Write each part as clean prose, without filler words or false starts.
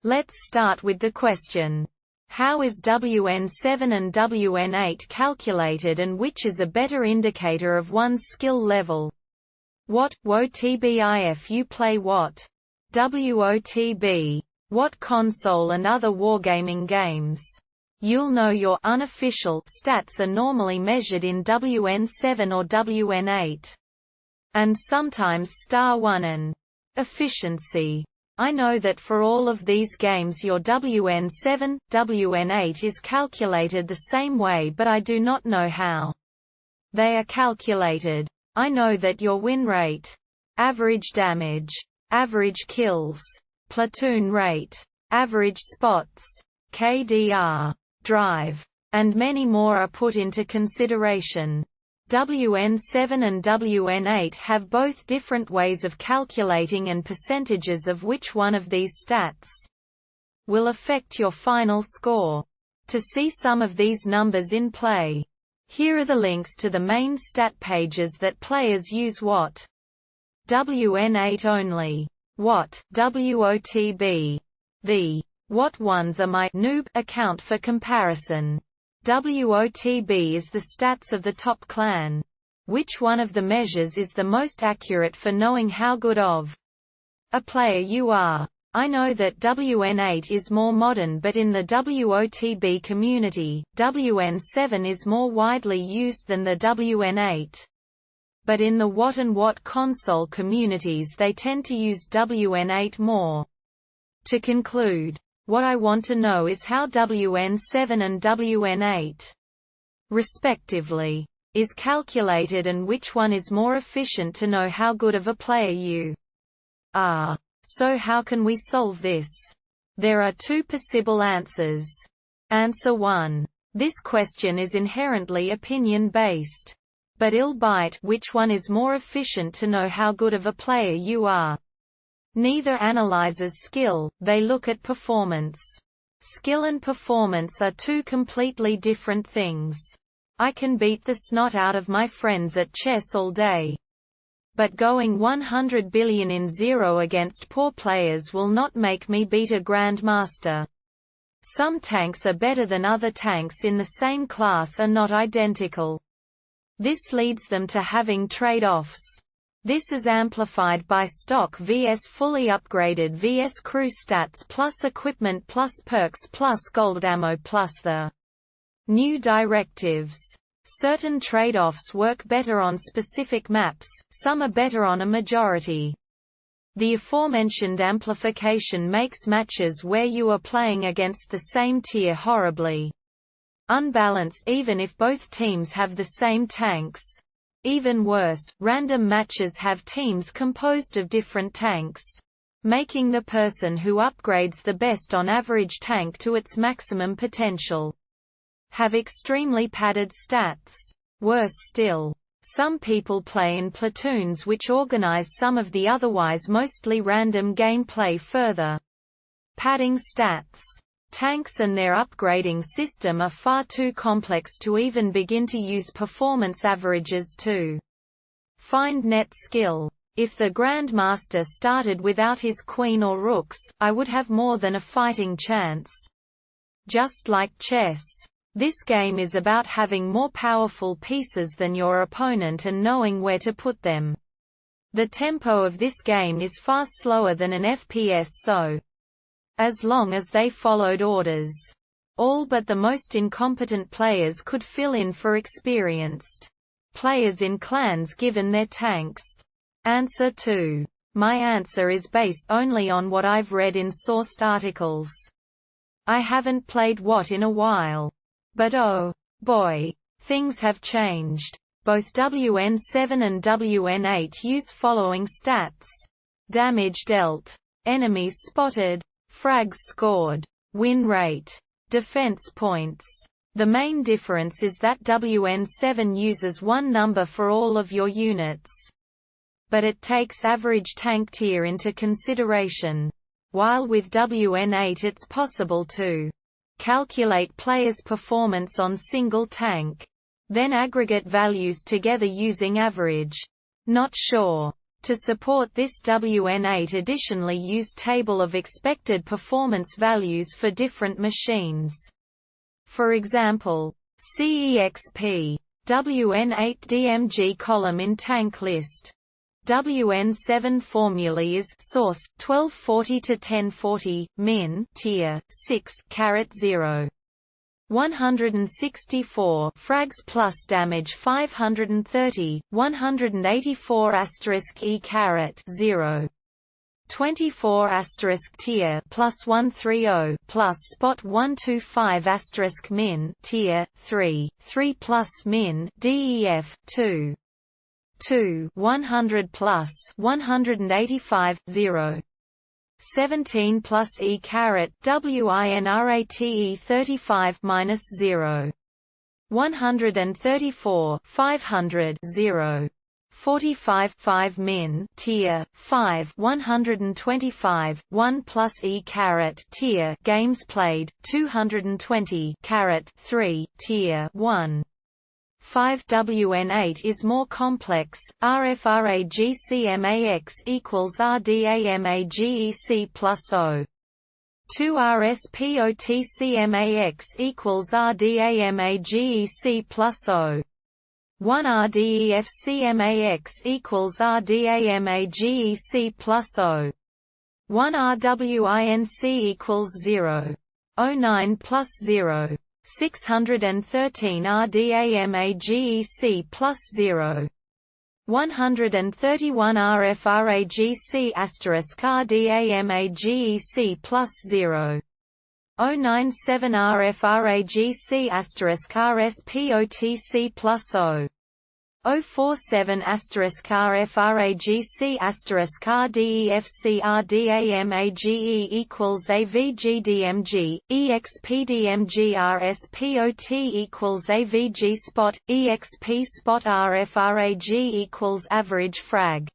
Let's start with the question. How is WN7 and WN8 calculated, and which is a better indicator of one's skill level? What, WoTB if you play WoT? WoTB. What console and other wargaming games? You'll know your unofficial stats are normally measured in WN7 or WN8. And sometimes *1 and efficiency. I know that for all of these games your WN7, WN8 is calculated the same way, but I do not know how they are calculated. I know that your win rate, average damage, average kills, platoon rate, average spots, KDR, drive, and many more are put into consideration. WN7 and WN8 have both different ways of calculating, and percentages of which one of these stats will affect your final score. To see some of these numbers in play, here are the links to the main stat pages that players use. WoT. WN8 only. WoT. WoTB. The WoT ones are my noob account for comparison. WoTB is the stats of the top clan. Which one of the measures is the most accurate for knowing how good of a player you are? I know that WN8 is more modern, but in the WoTB community, WN7 is more widely used than the WN8. But in the WoT and WoT console communities they tend to use WN8 more. To conclude, what I want to know is how WN7 and WN8, respectively, is calculated, and which one is more efficient to know how good of a player you are. So how can we solve this? There are two possible answers. Answer 1. This question is inherently opinion-based. But albeit which one is more efficient to know how good of a player you are? Neither analyzes skill, they look at performance. Skill and performance are two completely different things. I can beat the snot out of my friends at chess all day. But going 100 billion in 0 against poor players will not make me beat a grandmaster. Some tanks are better than other tanks in the same class are not identical. This leads them to having trade-offs. This is amplified by stock vs fully upgraded vs crew stats plus equipment plus perks plus gold ammo plus the new directives. Certain trade-offs work better on specific maps, some are better on a majority. The aforementioned amplification makes matches where you are playing against the same tier horribly unbalanced, even if both teams have the same tanks. Even worse, random matches have teams composed of different tanks, making the person who upgrades the best on average tank to its maximum potential have extremely padded stats. Worse still, some people play in platoons which organize some of the otherwise mostly random gameplay further padding stats. Tanks and their upgrading system are far too complex to even begin to use performance averages to find net skill. If the Grandmaster started without his queen or rooks, I would have more than a fighting chance. Just like chess, this game is about having more powerful pieces than your opponent and knowing where to put them. The tempo of this game is far slower than an FPS, so as long as they followed orders, all but the most incompetent players could fill in for experienced players in clans given their tanks. Answer 2. My answer is based only on what I've read in sourced articles. I haven't played WoT in a while. But oh boy, things have changed. Both WN7 and WN8 use following stats: damage dealt, enemies spotted, frags scored, win rate, defense points. The main difference is that WN7 uses one number for all of your units, but it takes average tank tier into consideration, while with WN8 it's possible to calculate players' performance on single tank, then aggregate values together using average. Not sure To support this, WN8 additionally use table of expected performance values for different machines. For example, CEXP WN8 DMG column in tank list. WN7 formulae is source 1240 to 1040 min tier 6 0 164 frags plus damage 530 184 *e 0 24 tier plus 130 plus spot 125 min tier 3 plus min DEF 2 100 plus 185 0 17 plus e WINRATE 35 minus 0 134 500 0 45 5 min tier 5 125 1 plus e tier games played 220 3 tier 1 5 WN8 is more complex. RFRAGCMAX equals RDAMAGEC plus O. 2 RSPOTCMAX equals RDAMAGEC plus O. 1 RDEFCMAX equals RDAMAGEC plus O. 1 RWINC equals 0. 09 plus 0. 613 RDAMAGEC plus 0. 131 RFRAGC *RDAMAGEC plus 0. 097 RFRAGC *RSPOTC plus O. 047 RFRAGC *RDEFC RDAMAGE equals AVGDMG, EXPDMG RSPOT equals AVG spot, EXP spot RFRAG equals average frag.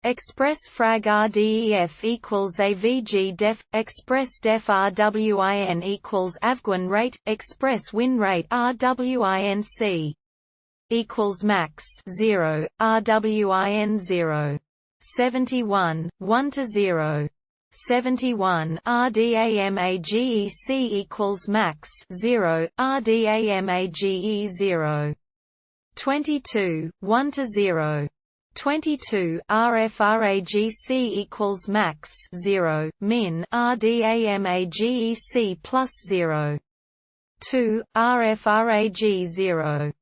Express frag RDEF equals AVG def, express def RWIN equals AVGWIN rate, express win rate RWINC equals max 0, RWIN 0. 71, 1 to 0. 71 RDAMAGEC equals max 0, RDAMAGE 0. 22, 1 to 0. 22 RFRAGC equals max 0, min RDAMAGEC plus 0. 2 RFRAG 0.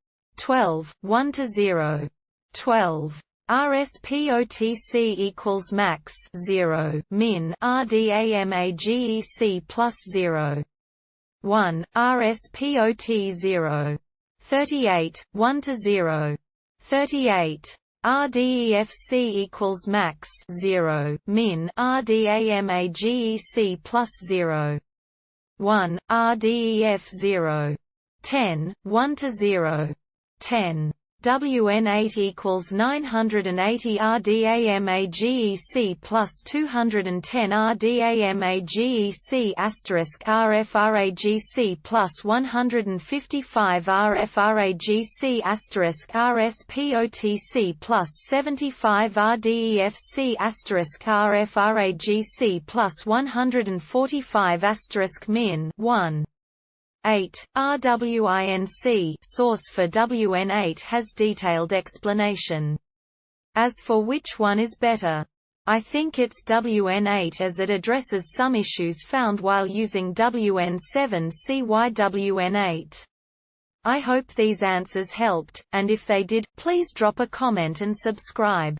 12, 1 to 0. 12 RSPOTC equals max 0, min RDAMAGEC plus 0. 1 RSPOT 0. 38, 1 to 0. 38 RDEFC equals max 0, min RDAMAGEC plus 0. 1 RDEF 0. 10, 1 to 0. 10 WN8 equals 980 RDAMAGEC plus 210 RDAMAGEC *RFRAGC plus 155 RFRAGC *RSPOTC plus 75 RDEFC *RFRAGC plus 145 min 1. 8. RWINC source for WN8 has detailed explanation. As for which one is better, I think it's WN8 as it addresses some issues found while using WN7. See why WN8. I hope these answers helped, and if they did, please drop a comment and subscribe.